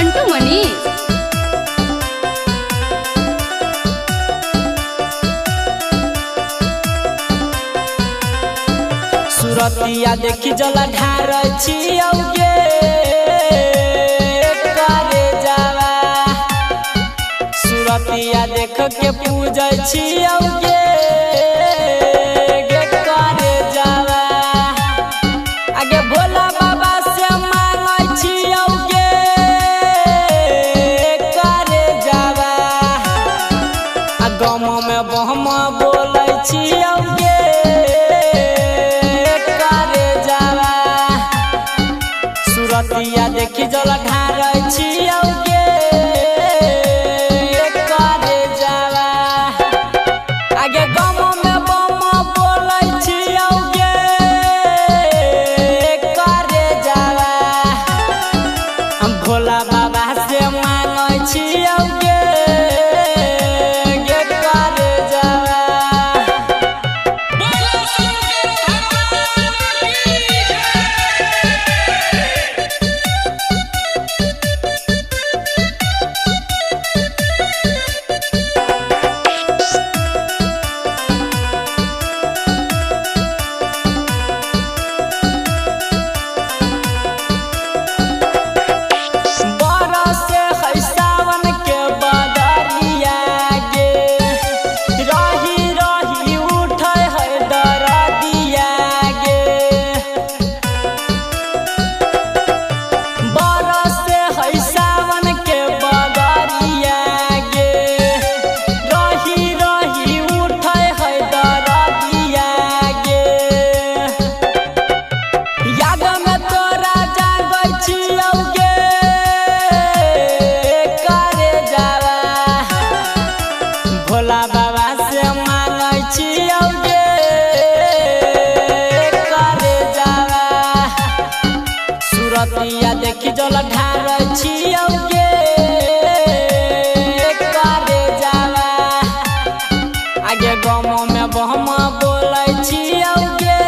मंटू मनी सुरतिया देखी जला ढार छियौगे करे जावा सुरतिया देख के पूजै छियौगे करे जावा आगे भोला बाबा से मांगै छियौगे करे जावा आ गाम में बम बोलै छियौगे सुरतिया देखी जला ढार छियौगे करे जावा आगे गाम में बम बोलै छियौगे करे जावा हम भोला बाबा से मांगै छियौगे करे जावा। भोला बाबा से मांगै छियौगे करे जावा सुरतिया देखी जला ढार छियौगे करे जावा आगे गाम में बम बोलै छियौगे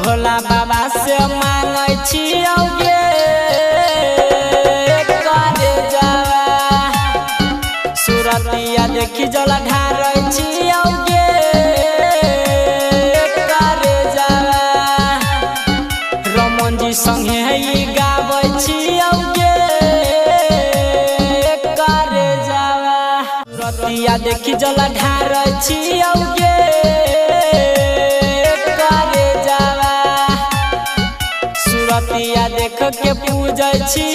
भोला बाबा से मांगै छियौगे करे जावा सुरतिया देखी जला ढार छियौगे करे जावा रमन जी संगे ही गाबै छियौगे करे जावा सुरतिया देखी जला ढार छियौगे सुरतिया देख के पूजै छी